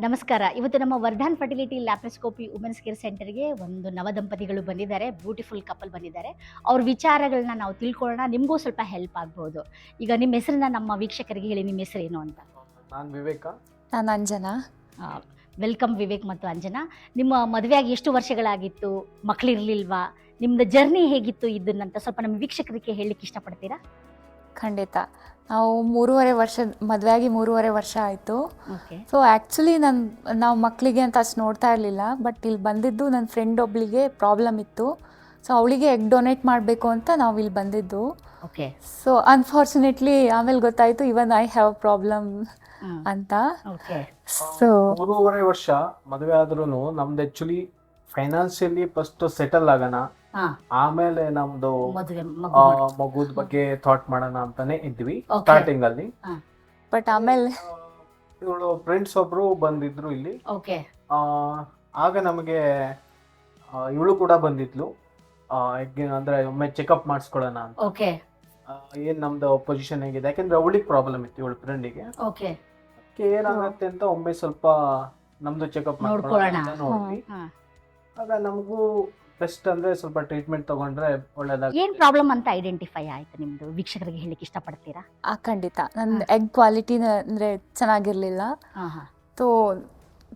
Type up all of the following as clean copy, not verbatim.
ನಮಸ್ಕಾರ. ಇವತ್ತು ನಮ್ಮ Vardhan fertility laparoscopy women's care ಸೆಂಟರ್‌ಗೆ ಒಂದು ನವದಂಪತಿಗಳು ಬಂದಿದ್ದಾರೆ. ಬ್ಯೂಟಿಫುಲ್ ಕಪಲ್ ಬಂದಿದ್ದಾರೆ. ಅವ್ರ ವಿಚಾರಗಳನ್ನ ನಾವು ತಿಳ್ಕೊಳ್ಳೋಣ. ನಿಮಗೂ ಸ್ವಲ್ಪ ಹೆಲ್ಪ್ ಆಗ್ಬೋದು. ಈಗ ನಿಮ್ಮ ಹೆಸರನ್ನ ನಮ್ಮ ವೀಕ್ಷಕರಿಗೆ ಹೇಳಿ, ನಿಮ್ಮ ಹೆಸರೇನು ಅಂತ? ನಾನು ವಿವೇಕ. ನಾನು ಅಂಜನಾ. ಆ, ವೆಲ್ಕಮ್ ವಿವೇಕ್ ಮತ್ತು ಅಂಜನಾ. ನಿಮ್ಮ ಮದುವೆಯಾಗಿ ಎಷ್ಟು ವರ್ಷಗಳಾಗಿತ್ತು? ಮಕ್ಕಳಿರ್ಲಿಲ್ವಾ? ನಿಮ್ದು ಜರ್ನಿ ಹೇಗಿತ್ತು ಇದನ್ನಂತ ಸ್ವಲ್ಪ ನಮ್ಮ ವೀಕ್ಷಕರಿಗೆ ಹೇಳಲಿಕ್ಕೆ ಇಷ್ಟಪಡ್ತೀರಾ? ಖಂಡಿತ. ನಾವು 3.5 ವರ್ಷ ಮದುವೆಯಾಗಿ 3.5 ವರ್ಷ ಆಯಿತು. ಓಕೆ. ಸೊ ಆ್ಯಕ್ಚುಲಿ ನಾವು ಮಕ್ಕಳಿಗೆ ಅಂತ ಅಷ್ಟು ನೋಡ್ತಾ ಇರಲಿಲ್ಲ. ಬಟ್ ಇಲ್ಲಿ ಬಂದಿದ್ದು ನನ್ನ ಫ್ರೆಂಡ್ ಒಬ್ಳಿಗೆ ಪ್ರಾಬ್ಲಮ್ ಇತ್ತು. ಸೊ ಅವಳಿಗೆ ಎಗ್ ಡೊನೇಟ್ ಮಾಡಬೇಕು ಅಂತ ನಾವು ಇಲ್ಲಿ ಬಂದಿದ್ದು. ಓಕೆ. ಸೊ ಅನ್ಫಾರ್ಚುನೇಟ್ಲಿ ಆಮೇಲೆ ಗೊತ್ತಾಯಿತು ಇವನ್ ಐ ಹ್ಯಾವ್ ಪ್ರಾಬ್ಲಮ್ ಅಂತ. ಓಕೆ. ಸೊ 3.5 ವರ್ಷ ಮದುವೆ ಆದ್ರೂ ನಮ್ದು ಆಕ್ಚುಲಿ ಫೈನಾನ್ಷಿಯಲಿ ಫಸ್ಟ್ ಸೆಟಲ್ ಆಗೋಣ, ಹಾ. ಆಮೇಲೆ ನಮ್ದು ಮದುವೆ ಮಗುದ ಬಗ್ಗೆ ಥಾಟ್ ಮಾಡೋಣ ಅಂತಾನೆ ಇದ್ವಿ Okay. ಸ್ಟಾರ್ಟಿಂಗ್ ಅಲ್ಲಿ. ಬಟ್ ಆಮೇಲೆ ಇವಳು ಫ್ರೆಂಡ್ಸ್ ಒಬ್ರು ಬಂದಿದ್ರು ಇಲ್ಲಿ. ಓಕೆ. ಆ, ಆಗ ನಮಗೆ ಇವಳು ಕೂಡ ಬಂದಿದ್ಲು. ಅಂದ್ರೆ ಒಮ್ಮೆ ಚೆಕಪ್ ಮಾಡಿಸ್ಕೊಳ್ಳೋಣ ಅಂತ. ಓಕೆ. ಏನ್ ನಮ್ದು ಪೊಸಿಷನ್ ಹೇಗಿದೆ, ಯಾಕಂದ್ರೆ ಅವಳಿಗೆ ಪ್ರಾಬ್ಲಮ್ ಇತ್ತು ಇವಳು ಫ್ರೆಂಡಿಗೆ. ಓಕೆ. ಏನಾಗತ್ತೆ ಅಂತ ಒಮ್ಮೆ ಸ್ವಲ್ಪ ನಮ್ದು ಚೆಕಪ್ ನೋಡ್ಕೊಳ್ಳೋಣ. ನೋಡ್ವಿ. ಹಾ. ಆಗ ನಮಗೂ ಬೆಸ್ಟ್ ಅಂದ್ರೆ ಸ್ವಲ್ಪ ಟ್ರೀಟ್ಮೆಂಟ್ ತಗೊಂಡ್ರೆ ಒಳ್ಳೇದಾಗ. ಏನ್ ಪ್ರಾಬ್ಲಮ್ ಅಂತ ಐಡೆಂಟಿಫೈ ಆಯ್ತು ನಿಮ್ದು? ವೀಕ್ಷಕರಿಗೆ ಹೇಳಲಿಕ್ಕೆ ಇಷ್ಟಪಡ್ತೀರಾ? ಖಂಡಿತ ನನ್ನ ಎಗ್ ಕ್ವಾಲಿಟಿ ಅಂದರೆ ಚೆನ್ನಾಗಿರಲಿಲ್ಲ. ಹಾ, ಹಾ. ಸೊ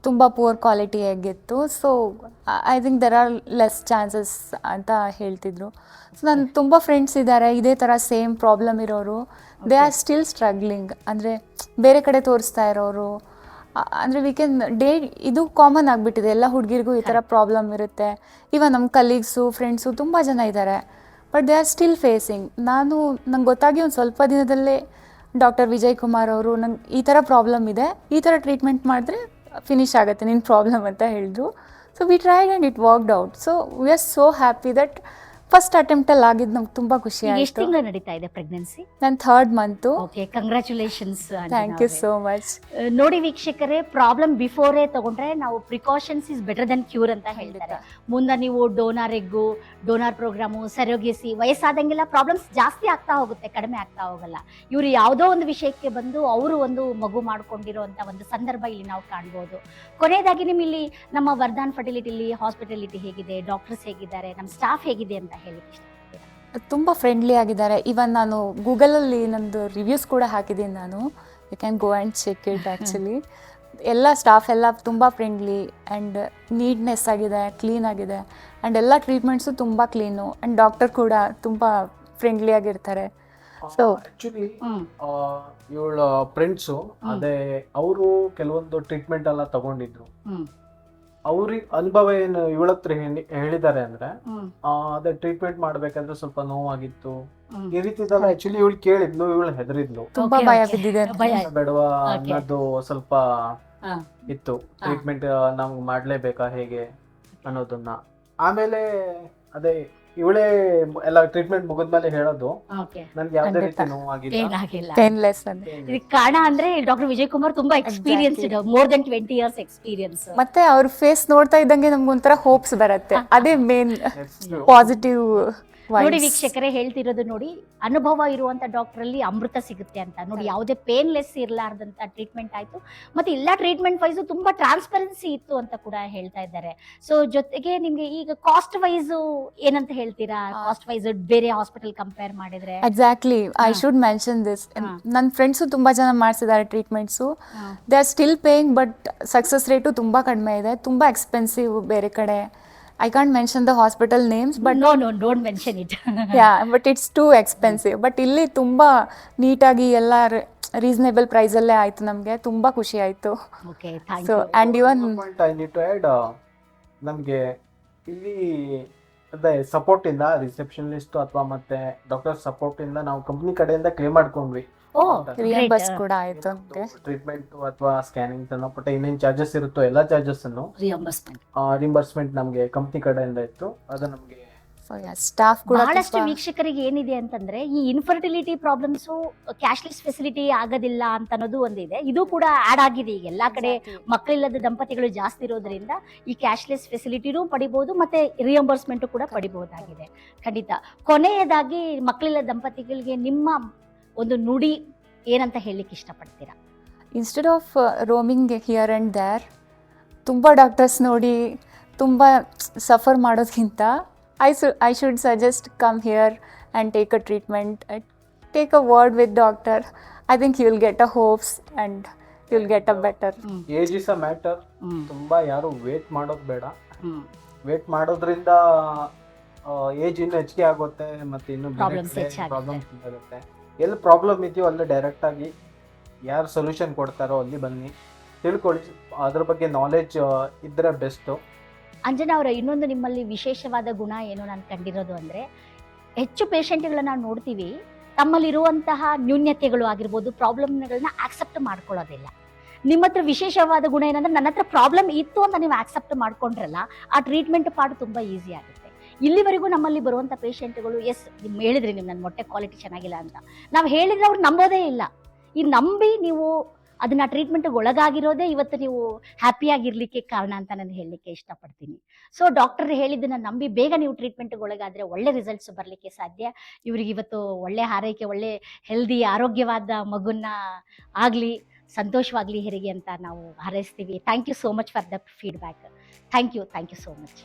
ತುಂಬ ಪೂರ್ ಕ್ವಾಲಿಟಿ ಎಗ್ ಇತ್ತು. So I think there are less chances ಅಂತ ಹೇಳ್ತಿದ್ರು. ಸೊ ನನ್ನ ತುಂಬ ಫ್ರೆಂಡ್ಸ್ ಇದ್ದಾರೆ ಇದೇ ಥರ ಸೇಮ್ ಪ್ರಾಬ್ಲಮ್ ಇರೋರು. They are still struggling. ಅಂದರೆ ಬೇರೆ ಕಡೆ ತೋರಿಸ್ತಾ ಇರೋರು. ಅಂದರೆ ವಿ ಕ್ಯಾನ್ ಇದು ಕಾಮನ್ ಆಗಿಬಿಟ್ಟಿದೆ, ಎಲ್ಲ ಹುಡುಗಿರಿಗೂ ಈ ಥರ ಪ್ರಾಬ್ಲಮ್ ಇರುತ್ತೆ. ಇವನ್ ನಮ್ಮ ಕಲೀಗ್ಸು ಫ್ರೆಂಡ್ಸು ತುಂಬ ಜನ ಇದ್ದಾರೆ. But they are still facing. ನಂಗೆ ಗೊತ್ತಾಗಿ ಒಂದು ಸ್ವಲ್ಪ ದಿನದಲ್ಲೇ ಡಾಕ್ಟರ್ ವಿಜಯ್ ಕುಮಾರ್ ಅವರು ನಂಗೆ ಈ ಥರ ಪ್ರಾಬ್ಲಮ್ ಇದೆ, ಈ ಥರ ಟ್ರೀಟ್ಮೆಂಟ್ ಮಾಡಿದ್ರೆ ಫಿನಿಶ್ ಆಗುತ್ತೆ ನಿನ್ನ ಪ್ರಾಬ್ಲಮ್ ಅಂತ ಹೇಳಿದ್ರು. So we tried and it worked out. So we are so happy that first ಅಟೆಂಪ್ಟಲ್ಲಿ ಆಗಿದ್ದು ನಮ್ಗೆ ತುಂಬ ಖುಷಿ ಎಷ್ಟು ಆಯಿತು. ತಿಂಗಳು ನಡೀತಾ ಇದೆ ಪ್ರೆಗ್ನೆನ್ಸಿ? ನನ್ನ 3rd month. Okay, congratulations. Thank you so much. ನೋಡಿ ವೀಕ್ಷಕರೇ, ಪ್ರಾಬ್ಲಮ್ ಬಿಫೋರೇ ತಗೊಂಡ್ರೆ ನಾವು precautions is better than cure ಅಂತ ಹೇಳ್ತಾರೆ. ಮುಂದೆ ನೀವು donor egg, donor programme, surrogacy ವಯಸ್ಸಾದಂಗೆಲ್ಲ ಪ್ರಾಬ್ಲಮ್ಸ್ ಜಾಸ್ತಿ ಆಗ್ತಾ ಹೋಗುತ್ತೆ, ಕಡಿಮೆ ಆಗ್ತಾ ಹೋಗಲ್ಲ. ಇವರು ಯಾವುದೋ ಒಂದು ವಿಷಯಕ್ಕೆ ಬಂದು ಅವರು ಒಂದು ಮಗು ಮಾಡ್ಕೊಂಡಿರೋ ಅಂತ ಒಂದು ಸಂದರ್ಭ ಇಲ್ಲಿ ನಾವು ಕಾಣ್ಬೋದು. ಕೊನೆಯದಾಗಿ ನಿಮ್ಮ ಇಲ್ಲಿ ನಮ್ಮ ವರ್ಧಾನ್ ಫರ್ಟಿಲಿಟಿಲಿ ಹಾಸ್ಪಿಟಾಲಿಟಿ ಹೇಗಿದೆ, ಡಾಕ್ಟರ್ಸ್ ಹೇಗಿದ್ದಾರೆ, ನಮ್ಮ ಸ್ಟಾಫ್ ಹೇಗಿದೆ ಅಂತ ಹೇಳಿ ಇಷ್ಟಪಡ್ತೀರಾ? ತುಂಬ ಫ್ರೆಂಡ್ಲಿ ಆಗಿದ್ದಾರೆ. ಇವನ್ ನಾನು ಗೂಗಲಲ್ಲಿ ನಂದು ರಿವ್ಯೂಸ್ ಕೂಡ ಹಾಕಿದ್ದೀನಿ ನಾನು. You can go and check it. Actually ಎಲ್ಲ ಸ್ಟಾಫ್ ಎಲ್ಲ ತುಂಬ ಫ್ರೆಂಡ್ಲಿ ಆ್ಯಂಡ್ ನೀಟ್ನೆಸ್ ಆಗಿದೆ, ಕ್ಲೀನ್ ಆಗಿದೆ. ಆ್ಯಂಡ್ ಎಲ್ಲ ಟ್ರೀಟ್ಮೆಂಟ್ಸು ತುಂಬ ಕ್ಲೀನು. ಆ್ಯಂಡ್ ಡಾಕ್ಟರ್ ಕೂಡ ತುಂಬ ಫ್ರೆಂಡ್ಲಿ ಆಗಿರ್ತಾರೆ. ಸೊ ಆಕ್ಚುಲಿ ಇವಳ ಫ್ರೆಂಡ್ಸು ಅದೇ ಅವರು ಕೆಲವೊಂದು ಟ್ರೀಟ್ಮೆಂಟ್ ಎಲ್ಲ ತಗೊಂಡಿದ್ರು. ಅವ್ರಿಗೆ ಅನುಭವ ಏನು ಇವಳ ಹತ್ರ ಹೇಳಿದ್ದಾರೆ ಅಂದ್ರೆ, ಅದೇ ಟ್ರೀಟ್ಮೆಂಟ್ ಮಾಡ್ಬೇಕಂದ್ರೆ ಸ್ವಲ್ಪ ನೋವಾಗಿತ್ತು, ಈ ರೀತಿ ಆಕ್ಚುಲಿ ಇವಳು ಕೇಳಿದ್ಲು, ಇವಳು ಹೆದರಿದ್ಲು, ತುಂಬ ಭಯ ಬಿದ್ದಿದೆ. ಬೇಡವಾ ಅನ್ನೋದು ಸ್ವಲ್ಪ ಇತ್ತು. ಟ್ರೀಟ್ಮೆಂಟ್ ನಮ್ಗೆ ಮಾಡ್ಲೇಬೇಕಾ ಹೇಗೆ ಅನ್ನೋದನ್ನ. ಆಮೇಲೆ ಅದೇ ಇವಳೇ ಎಲ್ಲ ಟ್ರೀಟ್ಮೆಂಟ್ ಮುಗಿದ್ಮೇಲೆ ಹೇಳೋದು, ನನ್ಗೆ ಯಾವ್ದೇ ರೀತಿ ನೋವಾಗಿಲ್ಲ, ಏನಾಗಿಲ್ಲ. ಪೇನ್ಲೆಸ್ ಅಂತ. ಇದಕ್ಕೆ ಕಾರಣ ಅಂದ್ರೆ ಡಾಕ್ಟರ್ ವಿಜಯ್ ಕುಮಾರ್ ತುಂಬಾ experienced, more than 20 years experience. ಮತ್ತೆ ಅವ್ರ ಫೇಸ್ ನೋಡ್ತಾ ಇದ್ದಂಗೆ ನಮ್ಗೊಂಥರ ಹೋಪ್ಸ್ ಬರುತ್ತೆ. ಅದೇ ಮೇನ್ ಪಾಸಿಟಿವ್. ನೋಡಿ ವೀಕ್ಷಕರೇ, ಹೇಳ್ತಿರೋದು ನೋಡಿ, ಅನುಭವ ಇರುವಂತ ಡಾಕ್ಟರ್ ಅಲ್ಲಿ ಅಮೃತ ಸಿಗುತ್ತೆ ಅಂತ. ನೋಡಿ, ಯಾವುದೇ ಪೇನ್ಲೆಸ್ ಇರ್ಲಾರ್ದಂತ ಟ್ರೀಟ್ಮೆಂಟ್ ಆಯ್ತು. ಮತ್ತೆ ಎಲ್ಲ ಟ್ರೀಟ್ಮೆಂಟ್ ವೈಸು ತುಂಬಾ ಟ್ರಾನ್ಸ್ಪರೆನ್ಸಿ ಇತ್ತು ಅಂತ ಕೂಡ ಹೇಳ್ತಾ ಇದ್ದಾರೆ. ಸೊ ಜೊತೆಗೆ ನಿಮ್ಗೆ ಈಗ ಕಾಸ್ಟ್ ವೈಸ್ ಏನಂತ ಹೇಳ್ತೀರಾ? ಕಾಸ್ಟ್ ವೈಸ್ ಬೇರೆ ಹಾಸ್ಪಿಟಲ್ ಕಂಪೇರ್ ಮಾಡಿದ್ರೆ? Exactly, I should mention this. ನನ್ನ ಫ್ರೆಂಡ್ಸು ತುಂಬಾ ಜನ ಮಾಡಿಸಿದ್ದಾರೆ treatments. They are still paying, but success rate ತುಂಬಾ ಕಡಿಮೆ ಇದೆ. ತುಂಬಾ ಎಕ್ಸ್ಪೆನ್ಸಿವ್ ಬೇರೆ ಕಡೆ. I can't mention the hospital names, but no, don't mention it. yeah, but it's too expensive. But ಇಲ್ಲಿ ತುಂಬ ನೀಟಾಗಿ ಎಲ್ಲ ರೀಸನೇಬಲ್ ಪ್ರೈಸಲ್ಲೇ ಆಯಿತು. ನಮಗೆ ತುಂಬ ಖುಷಿ ಆಯಿತು. Okay, thank so you. And even I need to add, ನಮಗೆ ಇಲ್ಲಿ ಅದೇ ಸಪೋರ್ಟ್ ಇಂದ ರಿಸೆಪ್ಷನಿಸ್ಟ್ ಅಥವಾ ಮತ್ತೆ ಡಾಕ್ಟರ್ ಸಪೋರ್ಟ್ ಇಂದ ನಾವು ಕಂಪ್ನಿ ಕಡೆಯಿಂದ ಕ್ಲೇಮ್ ಮಾಡ್ಕೊಂಡ್ವಿ. ರಿಯಂಬರ್ಸ್ ಕೂಡ ಆಯಿತು ನಮಗೆ. ಟ್ರೀಟ್ಮೆಂಟ್ ಅಥವಾ ಸ್ಕ್ಯಾನಿಂಗ್ ಸಣ್ಣಪುಟ್ಟ ಏನೇನು ಚಾರ್ಜಸ್ ಇರುತ್ತೋ ಎಲ್ಲ ಚಾರ್ಜಸ್ ಅನ್ನು ರಿಯಂಬರ್ಸ್ಮೆಂಟ್ ನಮಗೆ ಕಂಪ್ನಿ ಕಡೆಯಿಂದ ಇತ್ತು. ಅದು ನಮಗೆ ಸ್ಟಾಫ್ ಕೂಡ ಬಹಳಷ್ಟು ವೀಕ್ಷಕರಿಗೆ ಏನಿದೆ ಅಂತಂದ್ರೆ, ಈ ಇನ್ಫರ್ಟಿಲಿಟಿ ಪ್ರಾಬ್ಲಮ್ಸ್ ಕ್ಯಾಶ್ಲೆಸ್ ಫೆಸಿಲಿಟಿ ಆಗೋದಿಲ್ಲ ಅಂತ ಅನ್ನೋದು ಒಂದಿದೆ. ಇದು ಕೂಡ ಆಡ್ ಆಗಿದೆ. ಈಗ ಎಲ್ಲಾ ಕಡೆ ಮಕ್ಕಳಿಲ್ಲದ ದಂಪತಿಗಳು ಜಾಸ್ತಿ ಇರೋದ್ರಿಂದ ಈ ಕ್ಯಾಶ್ಲೆಸ್ ಫೆಸಿಲಿಟಿನೂ ಪಡಿಬಹುದು, ಮತ್ತೆ ರಿಯಂಬರ್ಸ್ಮೆಂಟ್ ಕೂಡ ಪಡಿಬಹುದಾಗಿದೆ. ಖಂಡಿತ. ಕೊನೆಯದಾಗಿ ಮಕ್ಕಳಿಲ್ಲದ ದಂಪತಿಗಳಿಗೆ ನಿಮ್ಮ ಒಂದು ನುಡಿ ಏನಂತ ಹೇಳಲಿಕ್ಕೆ ಇಷ್ಟಪಡ್ತೀರಾ? Instead of roaming here and there, ತುಂಬ ಡಾಕ್ಟರ್ಸ್ ನೋಡಿ ತುಂಬ ಸಫರ್ ಮಾಡೋದಕ್ಕಿಂತ I should suggest come here and take a treatment, take a word with doctor. I think you will get a hopes and you will get a better. Age is a matter. ತುಂಬಾ ಯಾರು wait ಮಾಡೋದು ಬೇಡ. Wait ಮಾಡೋದ್ರಿಂದ age ಇನ್ನು ಹೆಚ್ಚಿಗೆ ಆಗುತ್ತೆ, ಮತ್ತೆ ಇನ್ನು Problems ಹೆಚ್ಚಾಗುತ್ತೆ. ಪ್ರಾಬ್ಲಮ್ ಆಗುತ್ತೆ. ಎಲ್ಲಿ ಪ್ರಾಬ್ಲಮ್ ಇದೆಯೋ ಅಲ್ಲಿ ಡೈರೆಕ್ಟ್ ಆಗಿ ಯಾರು ಸೊಲ್ಯೂಷನ್ ಕೊಡ್ತಾರೋ ಅಲ್ಲಿ ಬನ್ನಿ, ತಿಳ್ಕೊಳ್ಳಿ. ಅದ್ರ ಬಗ್ಗೆ ನಾಲೆಜ್ ಇದ್ರೆ ಬೆಸ್ಟು. ಅಂಜನಾ ಅವರ ಇನ್ನೊಂದು ನಿಮ್ಮಲ್ಲಿ ವಿಶೇಷವಾದ ಗುಣ ಏನು ನಾನು ಕಂಡಿರೋದು ಅಂದರೆ, ಹೆಚ್ಚು ಪೇಷಂಟ್ಗಳನ್ನ ನಾವು ನೋಡ್ತೀವಿ, ತಮ್ಮಲ್ಲಿರುವಂತಹ ನ್ಯೂನ್ಯತೆಗಳು ಆಗಿರ್ಬೋದು, ಪ್ರಾಬ್ಲಮ್ಗಳನ್ನ ಆಕ್ಸೆಪ್ಟ್ ಮಾಡ್ಕೊಳ್ಳೋದಿಲ್ಲ. ನಿಮ್ಮ ಹತ್ರ ವಿಶೇಷವಾದ ಗುಣ ಏನಂದ್ರೆ, ನನ್ನ ಹತ್ರ ಪ್ರಾಬ್ಲಮ್ ಇತ್ತು ಅಂತ ನೀವು ಆಕ್ಸೆಪ್ಟ್ ಮಾಡ್ಕೊಂಡ್ರಲ್ಲ, ಆ ಟ್ರೀಟ್ಮೆಂಟ್ ಪಾರ್ಟ್ ತುಂಬ ಈಸಿ ಆಗುತ್ತೆ. ಇಲ್ಲಿವರೆಗೂ ನಮ್ಮಲ್ಲಿ ಬರುವಂಥ ಪೇಷಂಟ್ಗಳು, ಎಸ್ ನೀವು ಹೇಳಿದ್ರಿ, ನೀವು ನನ್ನ ಮೊಟ್ಟೆ ಕ್ವಾಲಿಟಿ ಚೆನ್ನಾಗಿಲ್ಲ ಅಂತ ನಾವು ಹೇಳಿದ್ರೆ ಅವ್ರು ನಂಬೋದೇ ಇಲ್ಲ. ಈ ನಂಬಿ ನೀವು ಅದನ್ನ ಟ್ರೀಟ್ಮೆಂಟ್ಗೆ ಒಳಗಾಗಿರೋದೇ ಇವತ್ತು ನೀವು ಹ್ಯಾಪಿಯಾಗಿರ್ಲಿಕ್ಕೆ ಕಾರಣ ಅಂತ ನಾನು ಹೇಳಲಿಕ್ಕೆ ಇಷ್ಟಪಡ್ತೀನಿ. ಸೊ ಡಾಕ್ಟರ್ ಹೇಳಿದ್ದನ್ನ ನಂಬಿ ಬೇಗ ನೀವು ಟ್ರೀಟ್ಮೆಂಟ್ಗೆ ಒಳಗಾದರೆ ಒಳ್ಳೆ ರಿಸಲ್ಟ್ಸ್ ಬರಲಿಕ್ಕೆ ಸಾಧ್ಯ. ಇವ್ರಿಗೆ ಇವತ್ತು ಒಳ್ಳೆ ಹಾರೈಕೆ, ಒಳ್ಳೆ ಹೆಲ್ದಿ ಆರೋಗ್ಯವಾದ ಮಗುನ ಆಗಲಿ, ಸಂತೋಷವಾಗಲಿ ಹೆರಿಗೆ ಅಂತ ನಾವು ಹಾರೈಸ್ತೀವಿ. Thank you so much for the feedback. Thank you so much.